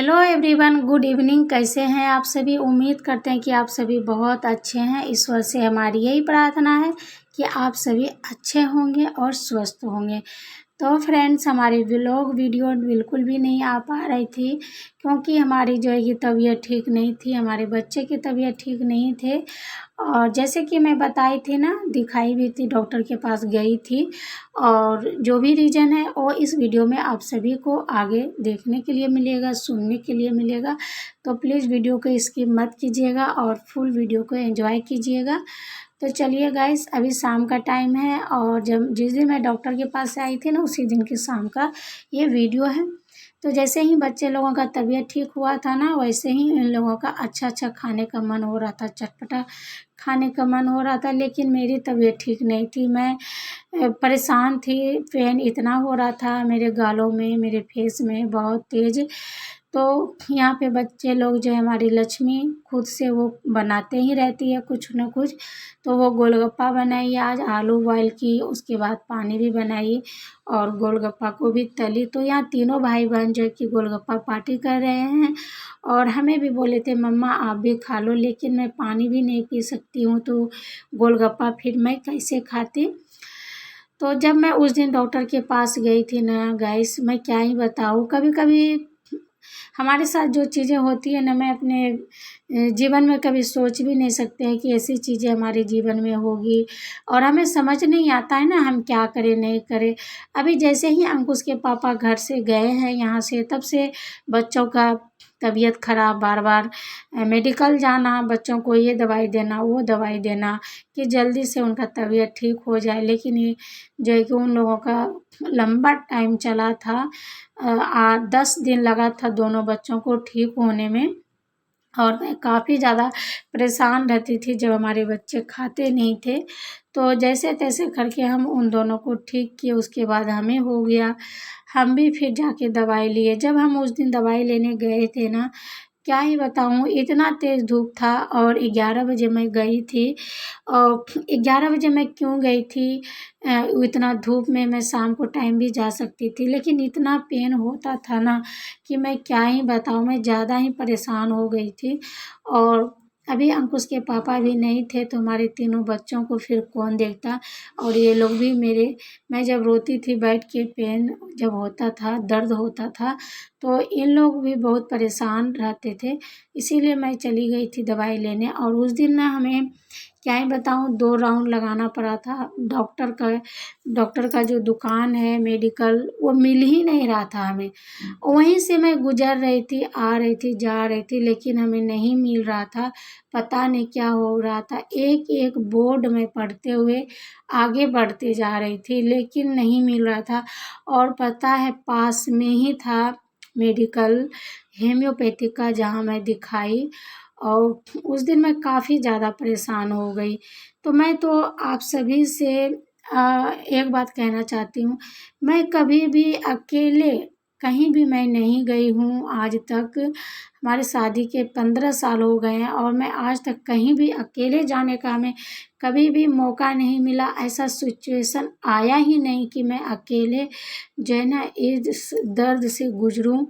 Hello everyone, good evening. कैसे हैं आप सभी? उम्मीद करते हैं कि आप सभी बहुत अच्छे हैं। ईश्वर से हमारी यही प्रार्थना है कि आप सभी अच्छे होंगे और स्वस्थ होंगे। तो फ्रेंड्स, हमारी व्लॉग वीडियो बिल्कुल भी नहीं आ पा रही थी क्योंकि हमारी जो है कि तबीयत ठीक नहीं थी, हमारे बच्चे की तबीयत ठीक नहीं थे। और जैसे कि मैं बताई थी ना, दिखाई भी थी, डॉक्टर के पास गई थी। और जो भी रीज़न है वो इस वीडियो में आप सभी को आगे देखने के लिए मिलेगा, सुनने के लिए मिलेगा। तो प्लीज़ वीडियो को स्किप मत कीजिएगा और फुल वीडियो को एंजॉय कीजिएगा। तो चलिए गाइस, अभी शाम का टाइम है और जब जिस दिन मैं डॉक्टर के पास से आई थी ना, उसी दिन की शाम का ये वीडियो है। तो जैसे ही बच्चे लोगों का तबीयत ठीक हुआ था ना, वैसे ही इन लोगों का अच्छा अच्छा खाने का मन हो रहा था, चटपटा खाने का मन हो रहा था। लेकिन मेरी तबीयत ठीक नहीं थी, मैं परेशान थी। पेन इतना हो रहा था मेरे गालों में, मेरे फेस में बहुत तेज़। तो यहाँ पे बच्चे लोग जो है, हमारी लक्ष्मी खुद से वो बनाते ही रहती है कुछ न कुछ। तो वो गोलगप्पा बनाई आज, आलू बॉयल की, उसके बाद पानी भी बनाई और गोलगप्पा को भी तली। तो यहाँ तीनों भाई बहन जो है कि गोलगप्पा पार्टी कर रहे हैं। और हमें भी बोले थे मम्मा आप भी खा लो, लेकिन मैं पानी भी नहीं पी सकती हूँ, तो गोलगप्पा फिर मैं कैसे खाती। तो जब मैं उस दिन डॉक्टर के पास गई थी ना गाइस, मैं क्या ही बताऊँ। कभी कभी हमारे साथ जो चीज़ें होती है ना, मैं अपने जीवन में कभी सोच भी नहीं सकते हैं कि ऐसी चीज़ें हमारे जीवन में होगी। और हमें समझ नहीं आता है ना, हम क्या करें नहीं करें। अभी जैसे ही अंकुश के पापा घर से गए हैं यहाँ से, तब से बच्चों का तबीयत खराब, बार बार मेडिकल जाना, बच्चों को ये दवाई देना, वो दवाई देना कि जल्दी से उनका तबीयत ठीक हो जाए। लेकिन ये जो है कि उन लोगों का लंबा टाइम चला था। 10 दिन लगा था दोनों बच्चों को ठीक होने में। और मैं काफ़ी ज़्यादा परेशान रहती थी जब हमारे बच्चे खाते नहीं थे। तो जैसे तैसे करके हम उन दोनों को ठीक किए, उसके बाद हमें हो गया। हम भी फिर जाके दवाई लिए। जब हम उस दिन दवाई लेने गए थे ना, क्या ही बताऊँ, इतना तेज़ धूप था। और 11 बजे मैं गई थी। और 11 बजे मैं क्यों गई थी? इतना धूप में मैं शाम को टाइम भी जा सकती थी, लेकिन इतना पेन होता था ना कि मैं क्या ही बताऊँ, मैं ज़्यादा ही परेशान हो गई थी। और अभी अंकुश के पापा भी नहीं थे, तो हमारे तीनों बच्चों को फिर कौन देखता। और ये लोग भी मेरे, मैं जब रोती थी बैठ के, पेन जब होता था, दर्द होता था, तो इन लोग भी बहुत परेशान रहते थे। इसीलिए मैं चली गई थी दवाई लेने। और उस दिन ना हमें क्या ही बताऊँ, 2 राउंड लगाना पड़ा था। डॉक्टर का जो दुकान है मेडिकल, वो मिल ही नहीं रहा था हमें। वहीं से मैं गुजर रही थी, आ रही थी, जा रही थी, लेकिन हमें नहीं मिल रहा था। पता नहीं क्या हो रहा था। एक एक बोर्ड में पढ़ते हुए आगे बढ़ती जा रही थी, लेकिन नहीं मिल रहा था। और पता है, पास में ही था मेडिकल हेम्योपैथिक का, जहाँ मैं दिखाई। और उस दिन मैं काफ़ी ज़्यादा परेशान हो गई। तो मैं तो आप सभी से एक बात कहना चाहती हूँ, मैं कभी भी अकेले कहीं भी मैं नहीं गई हूँ आज तक। हमारे शादी के 15 साल हो गए हैं और मैं आज तक कहीं भी अकेले जाने का हमें कभी भी मौका नहीं मिला। ऐसा सिचुएशन आया ही नहीं कि मैं अकेले जो है ना इस दर्द से गुजरूं,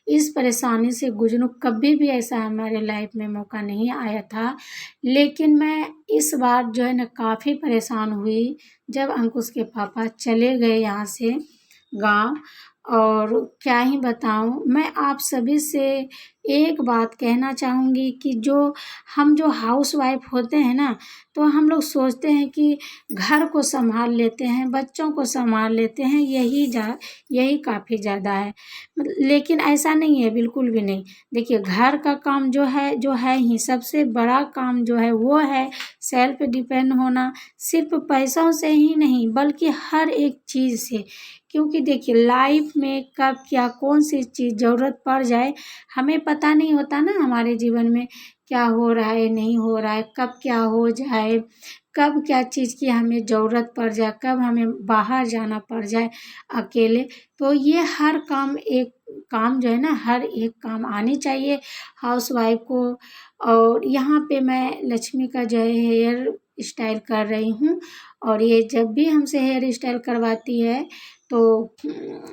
इस परेशानी से गुजरूं। कभी भी ऐसा हमारे लाइफ में मौका नहीं आया था। लेकिन मैं इस बार जो है ना काफ़ी परेशान हुई जब अंकुश के पापा चले गए यहाँ से गाँव। और क्या ही बताऊँ, मैं आप सभी से एक बात कहना चाहूँगी कि हम जो हाउसवाइफ होते हैं ना, तो हम लोग सोचते हैं कि घर को संभाल लेते हैं, बच्चों को संभाल लेते हैं, यही काफ़ी ज़्यादा है। लेकिन ऐसा नहीं है, बिल्कुल भी नहीं। देखिए, घर का काम जो है ही सबसे बड़ा काम जो है वो है सेल्फ डिपेंड होना। सिर्फ पैसों से ही नहीं, बल्कि हर एक चीज़ से। क्योंकि देखिए, लाइफ में कब क्या कौन सी चीज़ ज़रूरत पड़ जाए हमें पता नहीं होता ना। हमारे जीवन में क्या हो रहा है, नहीं हो रहा है, कब क्या हो जाए, कब क्या चीज़ की हमें ज़रूरत पड़ जाए, कब हमें बाहर जाना पड़ जाए अकेले। तो ये हर काम, एक काम जो है ना, हर एक काम आनी चाहिए हाउसवाइफ को। और यहाँ पे मैं लक्ष्मी का जो है हेयर स्टाइल कर रही हूँ। और ये जब भी हमसे हेयर स्टाइल करवाती है तो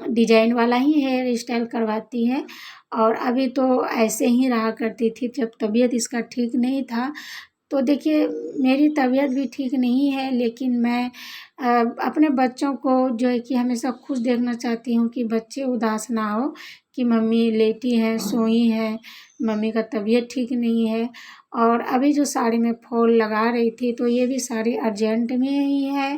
डिजाइन वाला ही हेयर स्टाइल करवाती है। और अभी तो ऐसे ही रहा करती थी जब तबीयत इसका ठीक नहीं था। तो देखिए मेरी तबीयत भी ठीक नहीं है, लेकिन मैं अपने बच्चों को जो है कि हमेशा खुश देखना चाहती हूँ कि बच्चे उदास ना हो कि मम्मी लेटी हैं, सोई हैं, मम्मी का तबीयत ठीक नहीं है। और अभी जो साड़ी मैं फॉल लगा रही थी तो ये भी साड़ी अर्जेंट में ही है।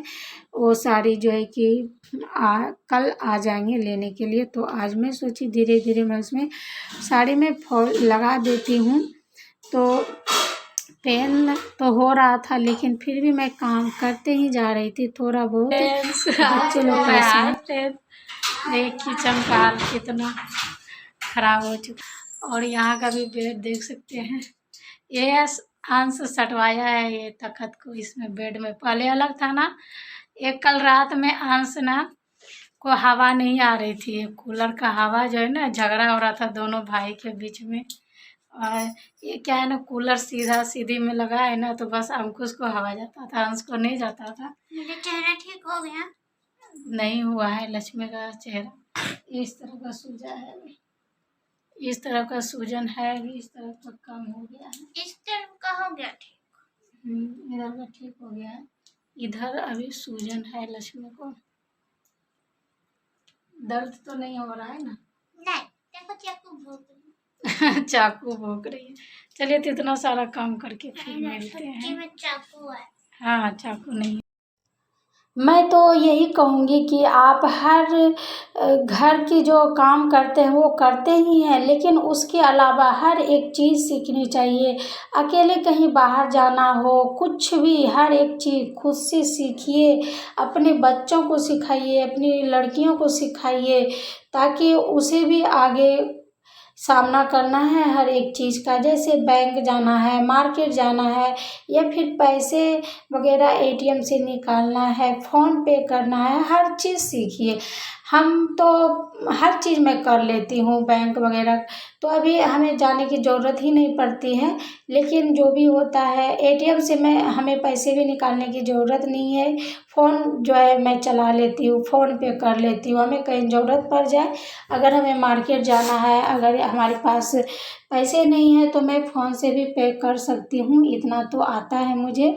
वो साड़ी जो है कि कल आ जाएंगे लेने के लिए। तो आज मैं सोची धीरे धीरे मैं उसमें साड़ी में फॉल लगा देती हूँ। तो पेन तो हो रहा था, लेकिन फिर भी मैं काम करते ही जा रही थी थोड़ा बहुत। बच्चे लोग कैसे देख किचन का हाल कितना खराब हो चुका। और यहाँ का भी बेड देख सकते हैं। ये अंश सटवाया है ये तखत को इसमें बेड में, पहले अलग था ना। एक कल रात में अंश ना को हवा नहीं आ रही थी, कूलर का हवा जो है ना, झगड़ा हो रहा था दोनों भाई के बीच में। और ये क्या है ना, कूलर सीधा सीधी में लगा है ना, तो बस अंकुश को हवा जाता था, अंश को नहीं जाता था। मेरा चेहरा ठीक हो गया? नहीं हुआ है, लक्ष्मी का चेहरा इस तरह का सूजा है, इस तरह का सूजन है, इस तरह का कम हो गया है। इस तरह का हो गया ठीक? इधर का ठीक हो गया है, इधर अभी सूजन है लक्ष्मी को। दर्द तो नहीं हो रहा है ना? नहीं, देखो चाकू भोंक रही चाकू भोंक रही है। चलिए तो इतना सारा काम करके फिर मिलते हैं। में चाकू है। हाँ चाकू नहीं। मैं तो यही कहूँगी कि आप हर घर की जो काम करते हैं वो करते ही हैं, लेकिन उसके अलावा हर एक चीज़ सीखनी चाहिए। अकेले कहीं बाहर जाना हो, कुछ भी हर एक चीज़ खुद से सीखिए। अपने बच्चों को सिखाइए, अपनी लड़कियों को सिखाइए, ताकि उसे भी आगे सामना करना है हर एक चीज़ का। जैसे बैंक जाना है, मार्केट जाना है, या फिर पैसे वगैरह एटीएम से निकालना है, फ़ोन पे करना है, हर चीज़ सीखिए। हम तो हर चीज़ मैं कर लेती हूँ बैंक वगैरह, तो अभी हमें जाने की ज़रूरत ही नहीं पड़ती है। लेकिन जो भी होता है एटीएम से हमें पैसे भी निकालने की ज़रूरत नहीं है। फ़ोन जो है मैं चला लेती हूँ, फ़ोन पे कर लेती हूँ। हमें कहीं ज़रूरत पड़ जाए, अगर हमें मार्केट जाना है, अगर हमारे पास पैसे नहीं है तो मैं फ़ोन से भी पे कर सकती हूँ, इतना तो आता है मुझे।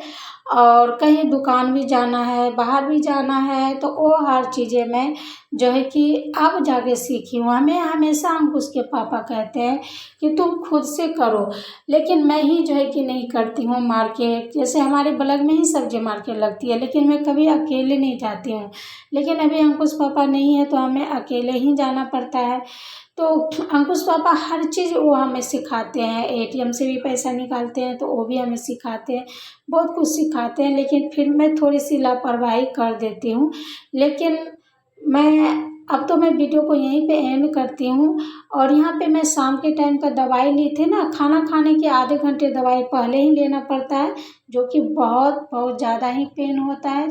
और कहीं दुकान भी जाना है, बाहर भी जाना है, तो वो हर चीज़ें मैं जो है कि अब जाके सीखी हूँ। हमें हमेशा अंकुश के पापा कहते हैं कि तुम खुद से करो, लेकिन मैं ही जो है कि नहीं करती हूँ। मार्केट जैसे हमारे बगल में ही सब्जी मार्केट लगती है, लेकिन मैं कभी अकेले नहीं जाती हूँ। लेकिन अभी अंकुश पापा नहीं है तो हमें अकेले ही जाना पड़ता है। तो अंकुश पापा हर चीज़ वो हमें सिखाते हैं। एटीएम से भी पैसा निकालते हैं तो वो भी हमें सिखाते हैं, बहुत कुछ सिखाते हैं। लेकिन फिर मैं थोड़ी सी लापरवाही कर देती हूँ। लेकिन अब तो मैं वीडियो को यहीं पे एंड करती हूँ। और यहाँ पे मैं शाम के टाइम का दवाई ली थी ना, खाना खाने के आधे घंटे दवाई पहले ही लेना पड़ता है, जो कि बहुत बहुत ज़्यादा ही पेन होता है।